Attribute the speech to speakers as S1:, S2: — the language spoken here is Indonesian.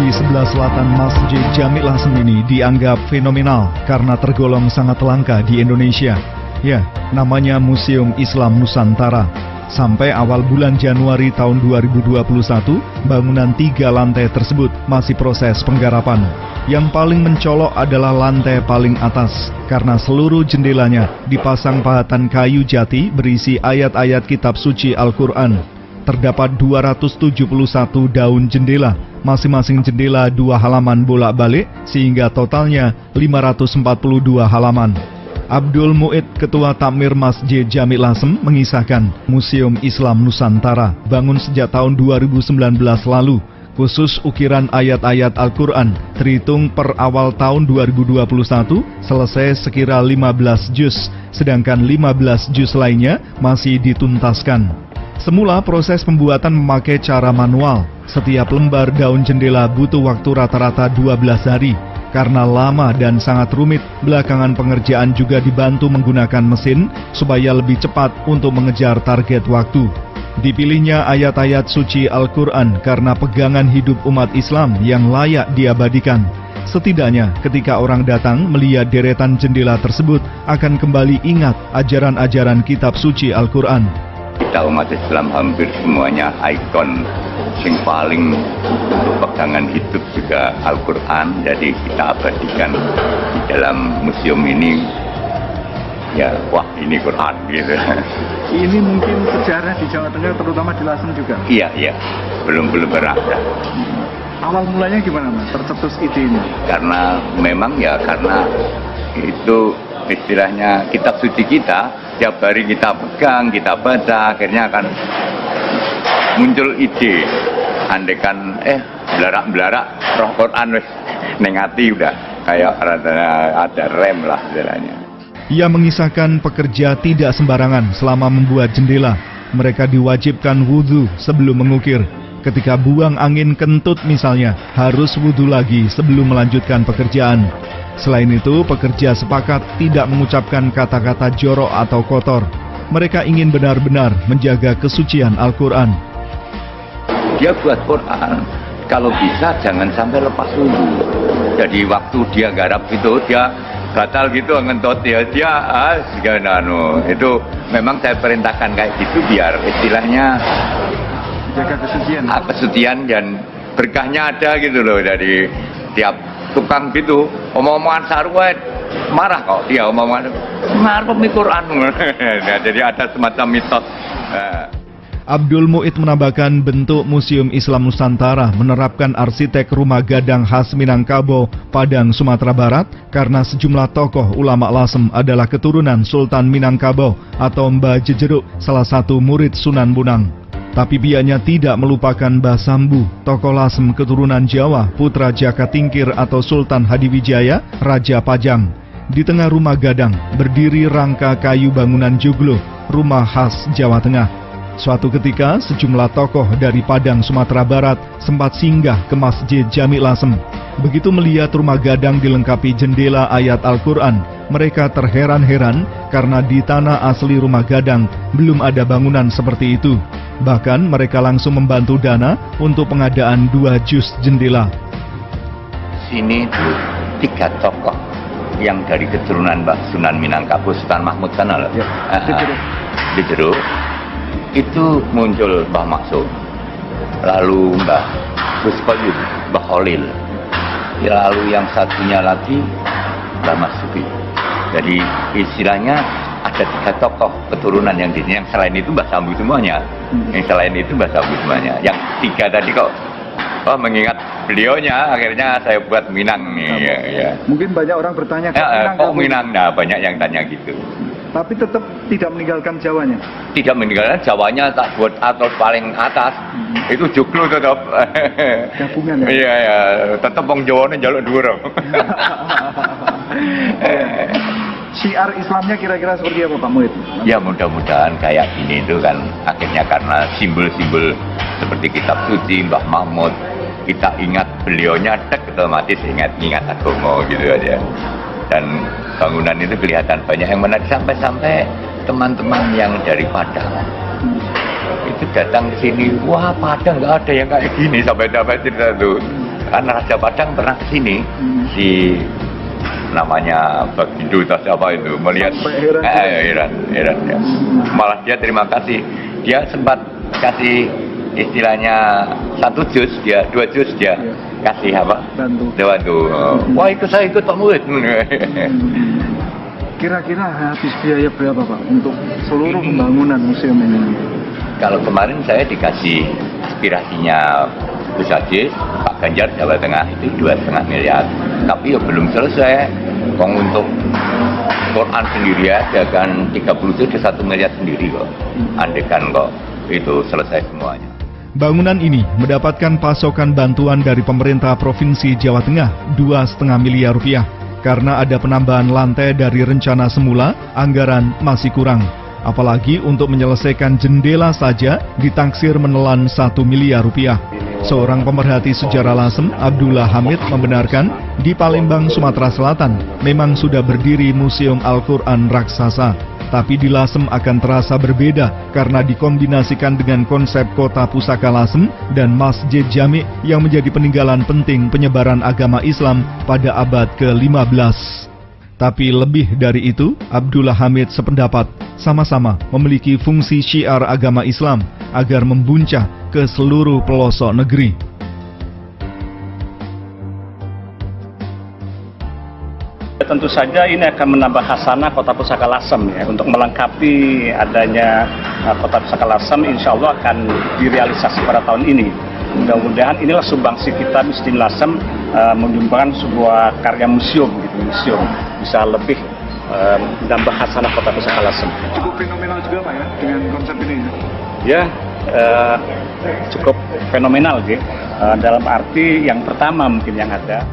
S1: di sebelah selatan Masjid Jami' Lasem ini dianggap fenomenal karena tergolong sangat langka di Indonesia. Ya, namanya Museum Islam Nusantara. Sampai awal bulan Januari tahun 2021, bangunan 3 lantai tersebut masih proses penggarapan. Yang paling mencolok adalah lantai paling atas, karena seluruh jendelanya dipasang pahatan kayu jati berisi ayat-ayat kitab suci Al-Quran. Terdapat 271 daun jendela, masing-masing jendela 2 halaman bolak-balik, sehingga totalnya 542 halaman. Abdul Mu'id, Ketua Takmir Masjid Jami' Lasem, mengisahkan Museum Islam Nusantara bangun sejak tahun 2019 lalu. Khusus ukiran ayat-ayat Al-Quran, terhitung per awal tahun 2021, selesai sekira 15 juz, sedangkan 15 juz lainnya masih dituntaskan. Semula proses pembuatan memakai cara manual. Setiap lembar daun jendela butuh waktu rata-rata 12 hari. Karena lama dan sangat rumit, belakangan pengerjaan juga dibantu menggunakan mesin supaya lebih cepat untuk mengejar target waktu. Dipilihnya ayat-ayat suci Al-Quran karena pegangan hidup umat Islam yang layak diabadikan. Setidaknya ketika orang datang melihat deretan jendela tersebut akan kembali ingat ajaran-ajaran kitab suci Al-Quran.
S2: Kita umat Islam hampir semuanya ikon yang paling untuk pegangan hidup juga Al-Quran. Jadi kita abadikan di dalam museum ini. Ya, wah ini Quran gitu.
S3: Ini mungkin sejarah di Jawa Tengah, terutama di Lasem juga.
S2: Iya, belum berada.
S3: Awal mulanya gimana Mas, tercetus ide ini?
S2: Karena memang karena itu istilahnya kitab suci kita. Tiap hari kita pegang, kita baca, akhirnya akan muncul ide. Andekan belarak-belarak roh Quran wis ning ati udah kayak ada rem lah istilahnya.
S1: Ia mengisahkan pekerja tidak sembarangan selama membuat jendela. Mereka diwajibkan wudhu sebelum mengukir. Ketika buang angin kentut misalnya, harus wudhu lagi sebelum melanjutkan pekerjaan. Selain itu, pekerja sepakat tidak mengucapkan kata-kata jorok atau kotor. Mereka ingin benar-benar menjaga kesucian Al-Quran.
S2: Dia buat Quran, kalau bisa jangan sampai lepas wudhu. Jadi waktu dia garap itu, dia batal gitu ngentut dia itu memang saya perintahkan kayak gitu biar istilahnya
S3: jaga
S2: kesucian dan berkahnya ada gitu loh. Dari tiap tukang gitu omong-omongan sarwet marah kok dia omongan marah Quran. Nah, jadi ada semacam mitos.
S1: Abdul Mu'id menambahkan bentuk Museum Islam Nusantara menerapkan arsitek rumah gadang khas Minangkabau, Padang, Sumatera Barat karena sejumlah tokoh ulama Lasem adalah keturunan Sultan Minangkabau atau Mbah Jejeruk, salah satu murid Sunan Bonang. Tapi bianya tidak melupakan Mbah Sambu, tokoh Lasem keturunan Jawa, putra Jaka Tingkir atau Sultan Hadiwijaya, Raja Pajang. Di tengah rumah gadang berdiri rangka kayu bangunan joglo, rumah khas Jawa Tengah. Suatu ketika, sejumlah tokoh dari Padang, Sumatera Barat sempat singgah ke Masjid Jami' Lasem. Begitu melihat rumah gadang dilengkapi jendela ayat Al-Quran, mereka terheran-heran karena di tanah asli rumah gadang belum ada bangunan seperti itu. Bahkan mereka langsung membantu dana untuk pengadaan 2 juz jendela.
S2: Sini tuh 3 tokoh yang dari keturunan Mbah Sunan Minangkabau, Sultan Mahmud sana loh. Di Jeruk. Itu muncul Mbah Maksum, lalu Mbah Buskoyum, Mbah Khalil, lalu yang satunya lagi Mbah Masuki. Jadi istilahnya ada 3 tokoh keturunan yang di sini. Yang selain itu Mbah Sambu semuanya. Yang 3 tadi kok mengingat beliaunya, akhirnya saya buat Minang nih. Ya.
S3: Mungkin banyak orang bertanya
S2: kok Minang? Nah, banyak yang tanya gitu.
S3: Tapi tetap tidak meninggalkan Jawanya.
S2: Tidak meninggalkan Jawanya, tak buat atau paling atas. Itu joglo tetap.
S3: Gabungan ya.
S2: Iya, tetap wong Jawane njaluk dhuwur.
S3: Syiar Islamnya kira-kira seperti apa Pak Mu'id?
S2: Ya mudah-mudahan kayak gini itu kan akhirnya karena simbol-simbol seperti kitab suci Mbah Mahmud, kita ingat beliaunya otomatis ingat agama gitu aja. Dan bangunan itu kelihatan banyak yang menarik, sampai teman-teman yang dari Padang itu datang ke sini, wah Padang nggak ada yang kayak gini, sampai cerita tuh Kan Raja Padang pernah kesini si namanya Bagindo atau siapa itu melihat heran ya. Malah dia terima kasih, dia sempat kasih istilahnya 1 juz, dia 2 juz dia kasih apa? Bantu. Wah itu saya ikut Pak Murid.
S3: Kira-kira habis biaya berapa Pak untuk seluruh pembangunan museum ini?
S2: Kalau kemarin saya dikasih aspirasinya Gus Aziz, Pak Ganjar Jawa Tengah itu 2,5 miliar. Tapi ya belum selesai. Wong untuk Quran sendiri aja kan 30 itu 1 miliar sendiri kok. Andekan kok itu selesai semuanya.
S1: Bangunan ini mendapatkan pasokan bantuan dari pemerintah Provinsi Jawa Tengah 2,5 miliar rupiah. Karena ada penambahan lantai dari rencana semula, anggaran masih kurang. Apalagi untuk menyelesaikan jendela saja ditaksir menelan 1 miliar rupiah. Seorang pemerhati sejarah Lasem, Abdullah Hamid, membenarkan di Palembang, Sumatera Selatan memang sudah berdiri Museum Al-Quran Raksasa. Tapi di Lasem akan terasa berbeda karena dikombinasikan dengan konsep kota pusaka Lasem dan Masjid Jami yang menjadi peninggalan penting penyebaran agama Islam pada abad ke-15. Tapi lebih dari itu, Abdullah Hamid sependapat, sama-sama memiliki fungsi syiar agama Islam agar membuncah ke seluruh pelosok negeri.
S4: Tentu saja ini akan menambah khasanah Kota Pusaka Lasem ya. Untuk melengkapi adanya Kota Pusaka Lasem, insya Allah akan direalisasi pada tahun ini. Mudah-mudahan inilah sumbangsi kita Mistin Lasem menyumbangkan sebuah karya museum, gitu, museum bisa lebih menambah khasanah Kota Pusaka Lasem.
S3: Cukup fenomenal juga Pak ya dengan konsep ini.
S4: Ya, cukup fenomenal gitu. Dalam arti yang pertama mungkin yang ada.